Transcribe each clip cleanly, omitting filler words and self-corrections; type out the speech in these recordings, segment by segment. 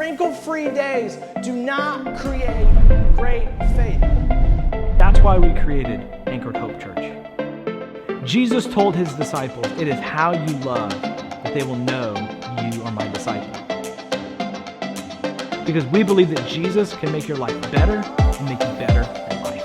wrinkle-free days do not create great faith. That's why we created Anchored Hope Church. Jesus told his disciples, "It is how you love that they will know you are my disciple." Because we believe that Jesus can make your life better and make you better in life.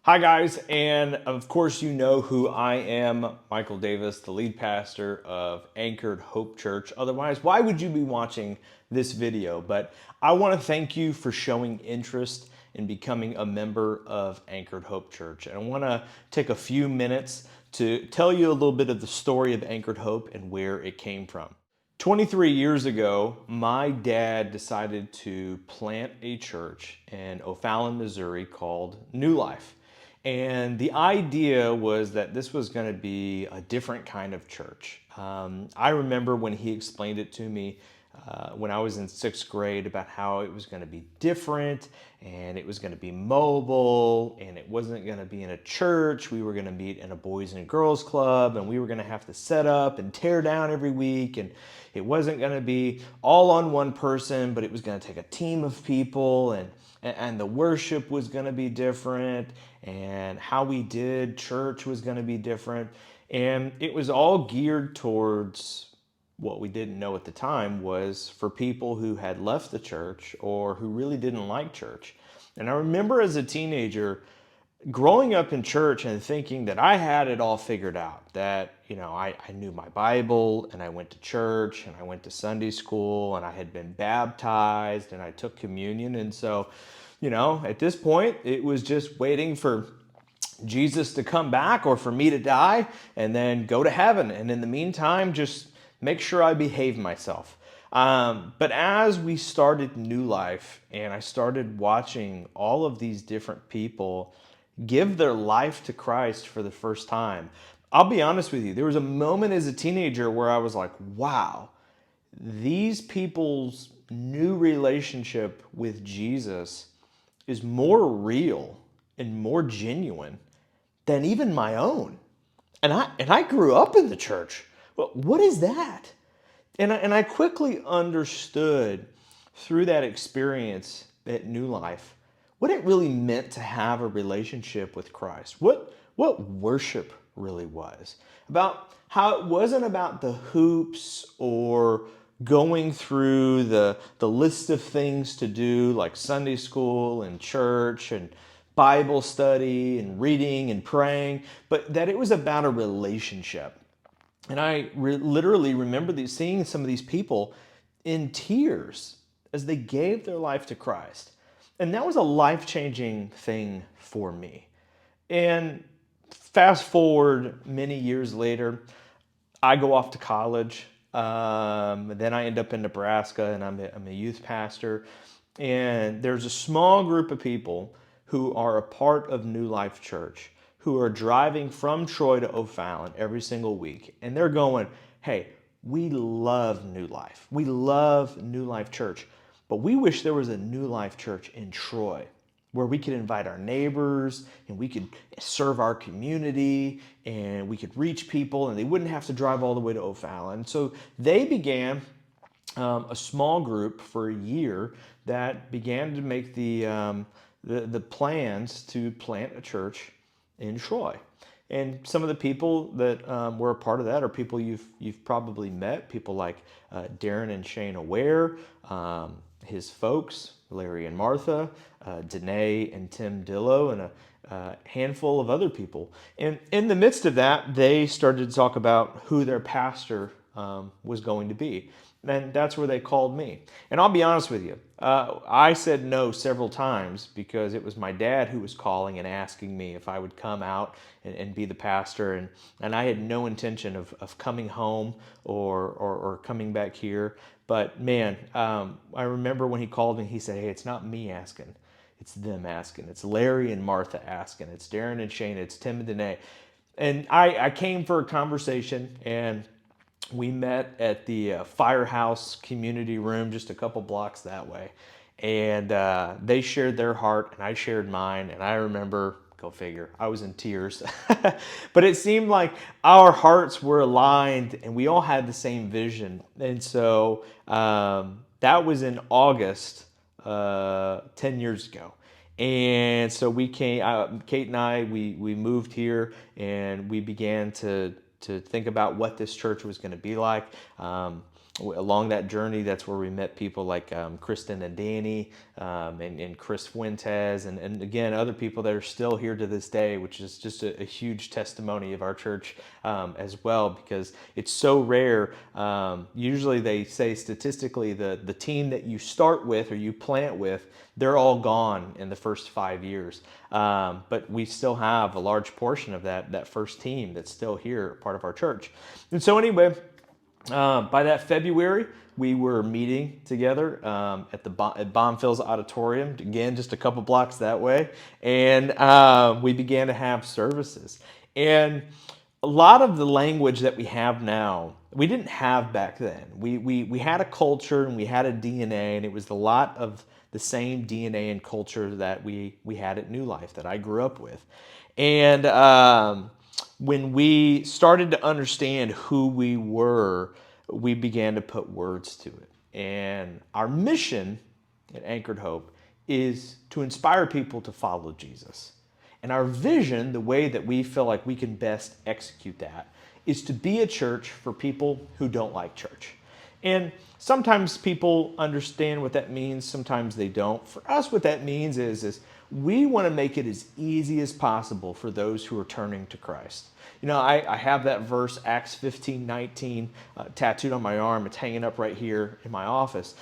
Hi guys, and of course you know who I am, Michael Davis, the lead pastor of Anchored Hope Church. Otherwise, why would you be watching this video? But I want to thank you for showing interest in becoming a member of Anchored Hope Church. And I want to take a few minutes to tell you a little bit of the story of Anchored Hope and where it came from. 23 years ago, my dad decided to plant a church in O'Fallon, Missouri called New Life. And the idea was that this was going to be a different kind of church. I remember when he explained it to me when I was in 6th grade about how it was going to be different and it was going to be mobile and it wasn't going to be in a church. We were going to meet in a boys and girls club and we were going to have to set up and tear down every week, and it wasn't going to be all on one person, but it was going to take a team of people, and the worship was going to be different and how we did church was going to be different. And it was all geared towards what we didn't know at the time was for people who had left the church or who really didn't like church. And I remember as a teenager growing up in church and thinking that I had it all figured out, that, I knew my Bible and I went to church and I went to Sunday school and I had been baptized and I took communion. And so, at this point, it was just waiting for Jesus to come back or for me to die and then go to heaven. And in the meantime, just make sure I behave myself. But as we started New Life and I started watching all of these different people give their life to Christ for the first time, I'll be honest with you, there was a moment as a teenager where I was like, wow, these people's new relationship with Jesus is more real and more genuine than even my own. And I grew up in the church. Well, what is that? And I quickly understood through that experience at New Life what it really meant to have a relationship with Christ. What worship really was. About how it wasn't about the hoops or going through the list of things to do like Sunday school and church and Bible study and reading and praying, but that it was about a relationship. And I literally remember seeing some of these people in tears as they gave their life to Christ. And that was a life-changing thing for me. And fast forward many years later, I go off to college. Then I end up in Nebraska and I'm a youth pastor. And there's a small group of people who are a part of New Life Church who are driving from Troy to O'Fallon every single week. And they're going, hey, we love New Life. We love New Life Church. But we wish there was a New Life Church in Troy where we could invite our neighbors and we could serve our community and we could reach people and they wouldn't have to drive all the way to O'Fallon. So they began a small group for a year that began to make the plans to plant a church in Troy. And some of the people that were a part of that are people you've probably met, people like Darren and Shane Aware, his folks, Larry and Martha, Danae and Tim Dillo, and a handful of other people. And in the midst of that, they started to talk about who their pastor was going to be. And that's where they called me. And I'll be honest with you, I said no several times because it was my dad who was calling and asking me if I would come out and be the pastor. And I had no intention of coming home or coming back here. But man, I remember when he called me, he said, hey, it's not me asking. It's them asking. It's Larry and Martha asking. It's Darren and Shane. It's Tim and Danae. And I came for a conversation, and we met at the Firehouse Community Room just a couple blocks that way. And they shared their heart and I shared mine. And I remember Go figure. I was in tears. But it seemed like our hearts were aligned and we all had the same vision. And so that was in August 10 years ago. And so we came, Kate and I, we moved here and we began to think about what this church was going to be like. Along that journey, that's where we met people like Kristen and Danny and Chris Fuentes and again, other people that are still here to this day, which is just a huge testimony of our church as well, because it's so rare. Usually they say statistically the team that you start with or you plant with, they're all gone in the first 5 years. But we still have a large portion of that first team that's still here, part of our church. And so anyway, by that February, we were meeting together at Bonfils Auditorium, again, just a couple blocks that way, and we began to have services. And a lot of the language that we have now, we didn't have back then. We had a culture and we had a DNA, and it was a lot of the same DNA and culture that we had at New Life that I grew up with. And when we started to understand who we were, we began to put words to it. And our mission at Anchored Hope is to inspire people to follow Jesus. And our vision, the way that we feel like we can best execute that, is to be a church for people who don't like church. And sometimes people understand what that means, sometimes they don't. For us, what that means is we want to make it as easy as possible for those who are turning to Christ. You know, I have that verse, Acts 15:19, tattooed on my arm. It's hanging up right here in my office.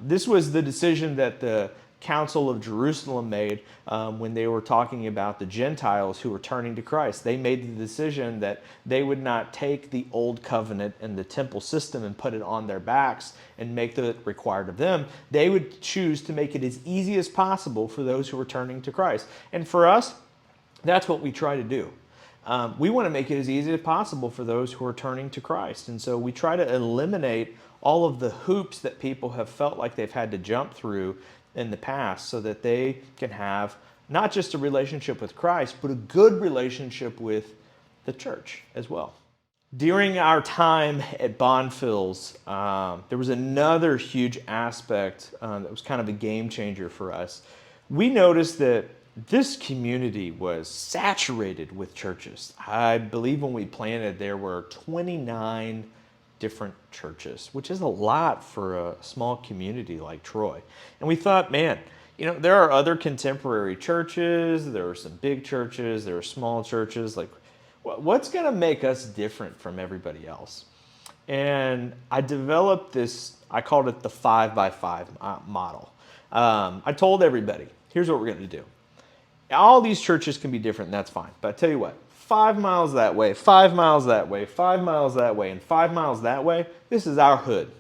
This was the decision that the Council of Jerusalem made when they were talking about the Gentiles who were turning to Christ. They made the decision that they would not take the old covenant and the temple system and put it on their backs and make it required of them. They would choose to make it as easy as possible for those who were turning to Christ. And for us, that's what we try to do. We want to make it as easy as possible for those who are turning to Christ. And so we try to eliminate all of the hoops that people have felt like they've had to jump through in the past so that they can have not just a relationship with Christ, but a good relationship with the church as well. During our time at Bonfils, there was another huge aspect that was kind of a game changer for us. We noticed that this community was saturated with churches. I believe when we planted, there were 29 different churches, which is a lot for a small community like Troy. And we thought, man, you know, there are other contemporary churches, there are some big churches, there are small churches. Like, what's going to make us different from everybody else? And I developed this, I called it the 5x5 model. I told everybody, here's what we're going to do. All these churches can be different, and that's fine. But I tell you what, 5 miles that way, 5 miles that way, 5 miles that way, and 5 miles that way, this is our hood.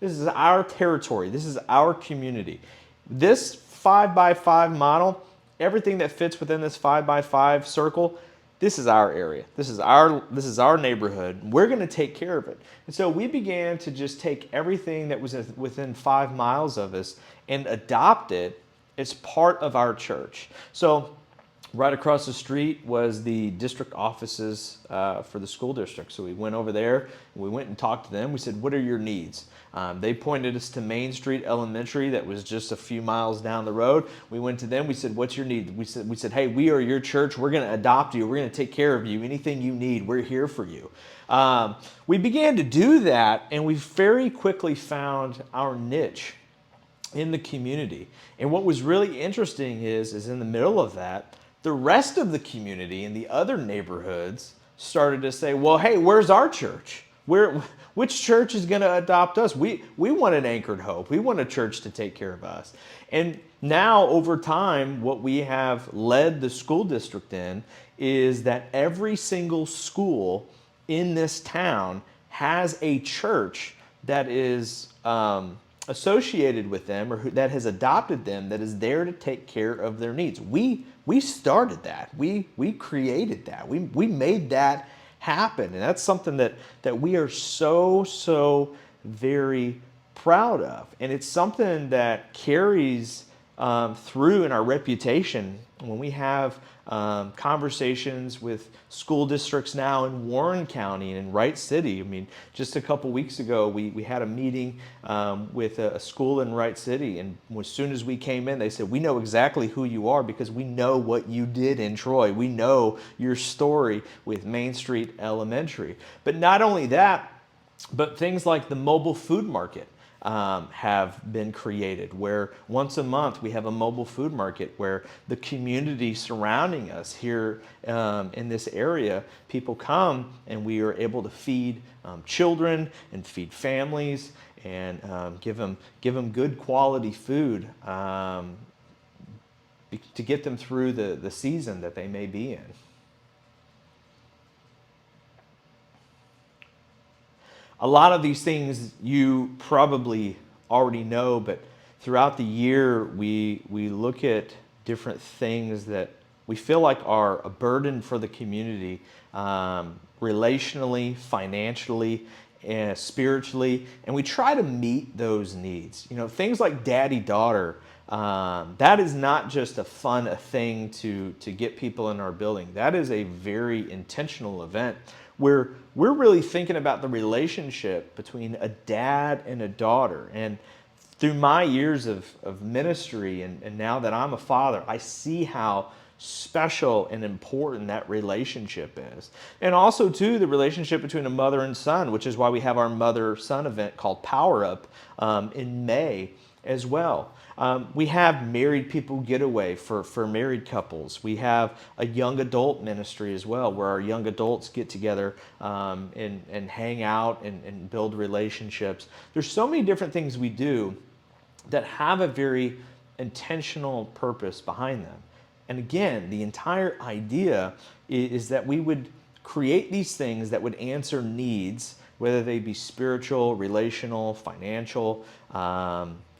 This is our territory. This is our community. This 5x5 model, everything that fits within this 5x5 circle, this is our area. This is our neighborhood. We're going to take care of it. And so we began to just take everything that was within 5 miles of us and adopt it as part of our church. So right across the street was the district offices for the school district. So we went over there, and we went and talked to them. We said, what are your needs? They pointed us to Main Street Elementary that was just a few miles down the road. We went to them. We said, what's your need? We said, hey, we are your church. We're going to adopt you. We're going to take care of you. Anything you need, we're here for you. We began to do that, and we very quickly found our niche in the community. And what was really interesting is in the middle of that, the rest of the community and the other neighborhoods started to say, well, hey, where's our church? Which church is going to adopt us? We want an Anchored Hope. We want a church to take care of us. And now, over time, what we have led the school district in is that every single school in this town has a church that is associated with them or that has adopted them, that is there to take care of their needs. We started that. We created that. We made that happen. And that's something that we are so very proud of. And it's something that carries through in our reputation when we have conversations with school districts now in Warren County and in Wright City. I mean, just a couple weeks ago, we had a meeting with a school in Wright City, and as soon as we came in, they said, we know exactly who you are because we know what you did in Troy. We know your story with Main Street Elementary. But not only that, but things like the mobile food market have been created, where once a month we have a mobile food market where the community surrounding us here in this area, people come and we are able to feed children and feed families and give them good quality food to get them through the season that they may be in. A lot of these things you probably already know, but throughout the year we look at different things that we feel like are a burden for the community, relationally, financially, and spiritually, and we try to meet those needs. You know, things like daddy-daughter, that is not just a thing to get people in our building. That is a very intentional event where we're really thinking about the relationship between a dad and a daughter. And through my years of ministry and now that I'm a father, I see how special and important that relationship is. And also too, the relationship between a mother and son, which is why we have our mother-son event called Power Up in May as well. We have married people getaway for married couples. We have a young adult ministry as well, where our young adults get together and hang out and build relationships. There's so many different things we do that have a very intentional purpose behind them. And again, the entire idea is that we would create these things that would answer needs, whether they be spiritual, relational, financial,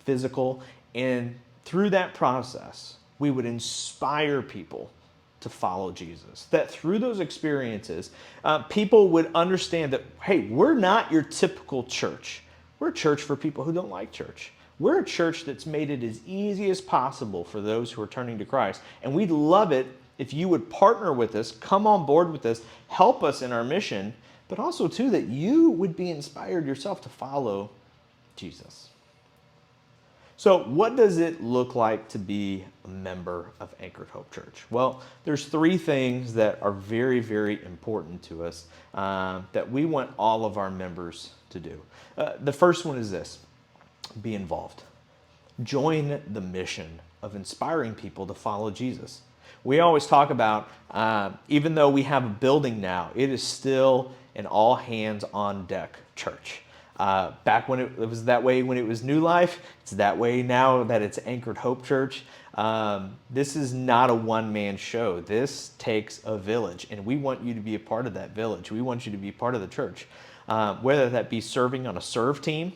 physical, and through that process, we would inspire people to follow Jesus. That through those experiences, people would understand that, hey, we're not your typical church. We're a church for people who don't like church. We're a church that's made it as easy as possible for those who are turning to Christ. And we'd love it if you would partner with us, come on board with us, help us in our mission, but also too that you would be inspired yourself to follow Jesus. So what does it look like to be a member of Anchored Hope Church? Well, there's three things that are very, very important to us that we want all of our members to do. The first one is this: be involved. Join the mission of inspiring people to follow Jesus. We always talk about, even though we have a building now, it is still an all hands on deck church. Back when it was that way when it was New Life, it's that way now that it's Anchored Hope Church. This is not a one-man show. This takes a village, and we want you to be a part of that village. We want you to be part of the church, whether that be serving on a serve team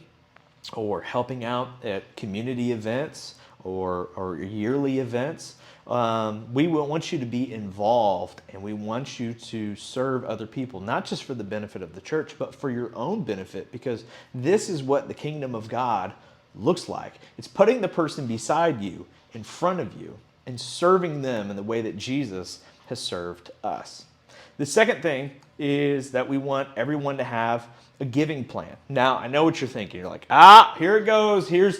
or helping out at community events or yearly events. We want you to be involved, and we want you to serve other people, not just for the benefit of the church, but for your own benefit, because this is what the kingdom of God looks like. It's putting the person beside you in front of you and serving them in the way that Jesus has served us. The second thing is that we want everyone to have a giving plan. Now, I know what you're thinking. You're like, here it goes. Here's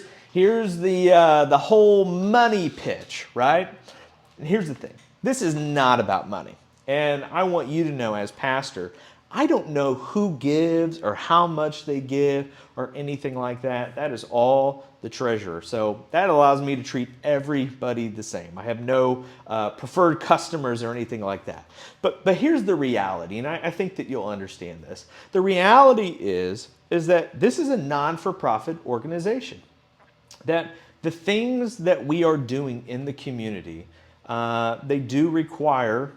the whole money pitch, right? And here's the thing. This is not about money. And I want you to know, as pastor, I don't know who gives or how much they give or anything like that. That is all the treasurer. So that allows me to treat everybody the same. I have no preferred customers or anything like that. But here's the reality, and I think that you'll understand this. The reality is that this is a non-for-profit organization. That the things that we are doing in the community, they do require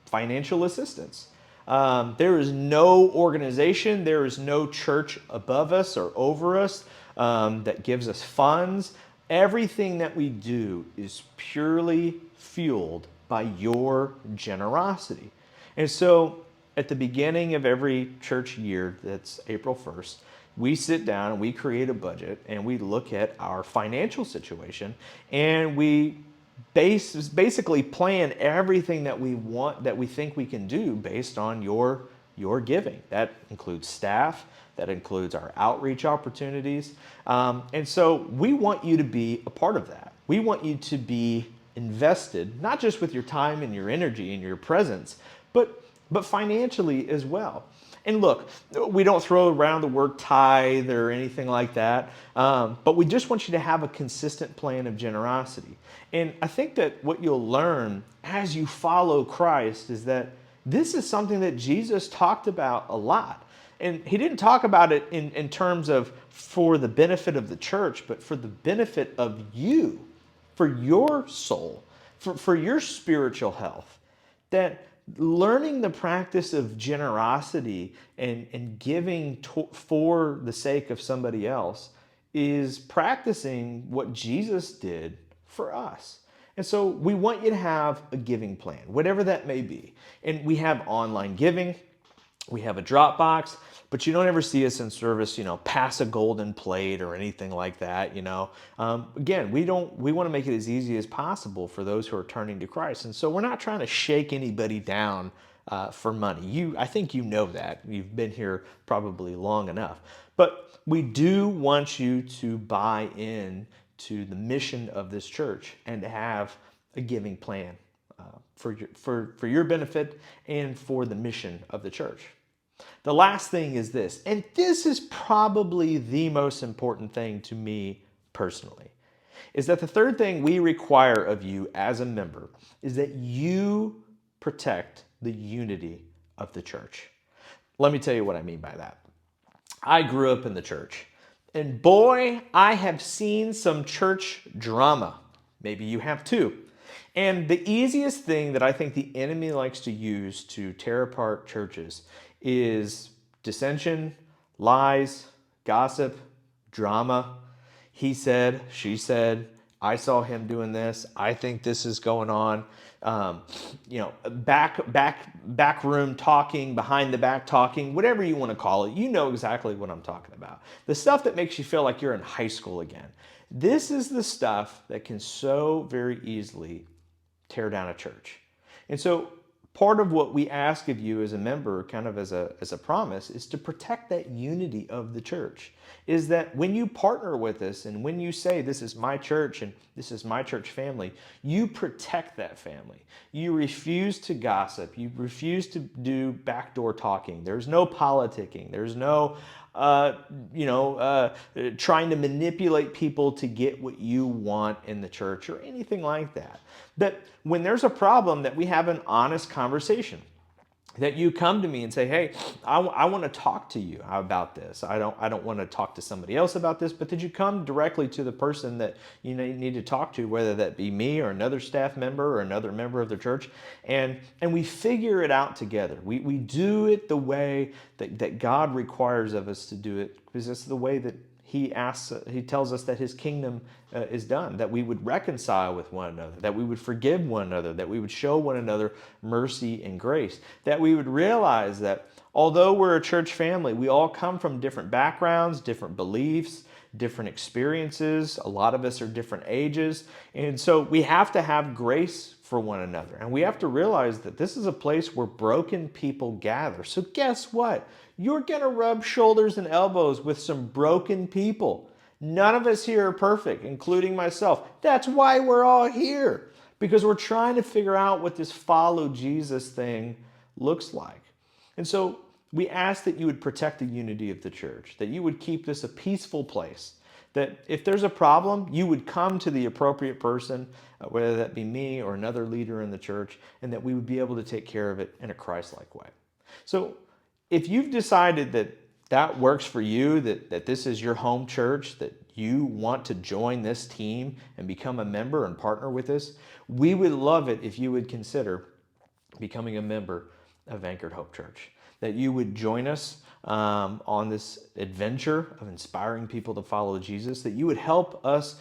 financial assistance. There is no organization, there is no church above us or over us that gives us funds. Everything that we do is purely fueled by your generosity. And so at the beginning of every church year, that's April 1st, we sit down and we create a budget and we look at our financial situation, and we basically plan everything that we want, that we think we can do based on your giving. That includes staff, that includes our outreach opportunities. And so we want you to be a part of that. We want you to be invested, not just with your time and your energy and your presence, but financially as well. And look, we don't throw around the word tithe or anything like that, but we just want you to have a consistent plan of generosity. And I think that what you'll learn as you follow Christ is that this is something that Jesus talked about a lot. And he didn't talk about it in terms of for the benefit of the church, but for the benefit of you, for your soul, for your spiritual health. That learning the practice of generosity and giving for the sake of somebody else is practicing what Jesus did for us. And so we want you to have a giving plan, whatever that may be. And we have online giving, we have a Dropbox, but you don't ever see us in service, pass a golden plate or anything like that, Again, we want to make it as easy as possible for those who are turning to Christ. And so we're not trying to shake anybody down for money. I think you know that. You've been here probably long enough. But we do want you to buy in to the mission of this church and to have a giving plan for your benefit and for the mission of the church. The last thing is this, and this is probably the most important thing to me personally, is that the third thing we require of you as a member is that you protect the unity of the church. Let me tell you what I mean by that. I grew up in the church, and boy, I have seen some church drama. Maybe you have too. And the easiest thing that I think the enemy likes to use to tear apart churches is dissension, lies, gossip, drama. He said, she said, I saw him doing this. I think this is going on. Back room talking, behind the back talking, whatever you want to call it. You know exactly what I'm talking about. The stuff that makes you feel like you're in high school again. This is the stuff that can so very easily tear down a church. And so part of what we ask of you as a member, kind of as a promise, is to protect that unity of the church. Is that when you partner with us and when you say, this is my church and this is my church family, you protect that family. You refuse to gossip. You refuse to do backdoor talking. There's no politicking. There's no trying to manipulate people to get what you want in the church or anything like that. That when there's a problem, that we have an honest conversation. That you come to me and say, hey, I want to talk to you about this. I don't want to talk to somebody else about this, but that you come directly to the person that you need to talk to, whether that be me or another staff member or another member of the church, and we figure it out together. We do it the way that God requires of us to do it, because it's the way that he tells us that his kingdom is done, that we would reconcile with one another, that we would forgive one another, that we would show one another mercy and grace, that we would realize that although we're a church family, we all come from different backgrounds, different beliefs, different experiences. A lot of us are different ages. And so we have to have grace for one another. And we have to realize that this is a place where broken people gather. So guess what? You're going to rub shoulders and elbows with some broken people. None of us here are perfect, including myself. That's why we're all here, because we're trying to figure out what this follow Jesus thing looks like. And so we ask that you would protect the unity of the church, that you would keep this a peaceful place, that if there's a problem, you would come to the appropriate person, whether that be me or another leader in the church, and that we would be able to take care of it in a Christ-like way. So if you've decided that works for you, that this is your home church, that you want to join this team and become a member and partner with us, we would love it if you would consider becoming a member of Anchored Hope Church, that you would join us on this adventure of inspiring people to follow Jesus, that you would help us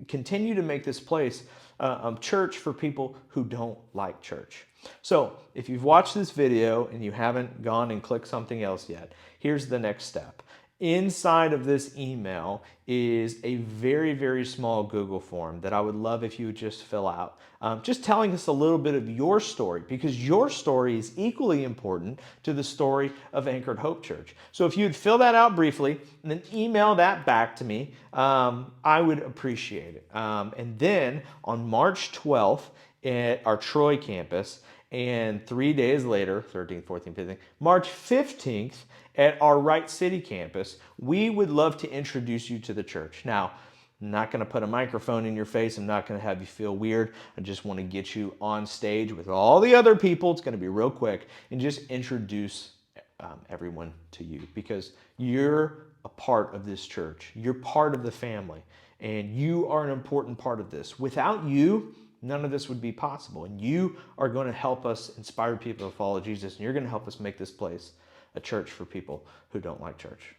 continue to make this place a church for people who don't like church. So if you've watched this video and you haven't gone and clicked something else yet, here's the next step. Inside of this email is a very, very small Google form that I would love if you would just fill out. Just telling us a little bit of your story, because your story is equally important to the story of Anchored Hope Church. So if you'd fill that out briefly and then email that back to me, I would appreciate it. And then on March 12th at our Troy campus, and 3 days later, 13th, 14th, 15th, March 15th, at our Wright City campus, we would love to introduce you to the church. Now, I'm not going to put a microphone in your face. I'm not going to have you feel weird. I just want to get you on stage with all the other people. It's going to be real quick, and just introduce everyone to you, because you're a part of this church. You're part of the family, and you are an important part of this. Without you, none of this would be possible. And you are going to help us inspire people to follow Jesus, and you're going to help us make this place a church for people who don't like church.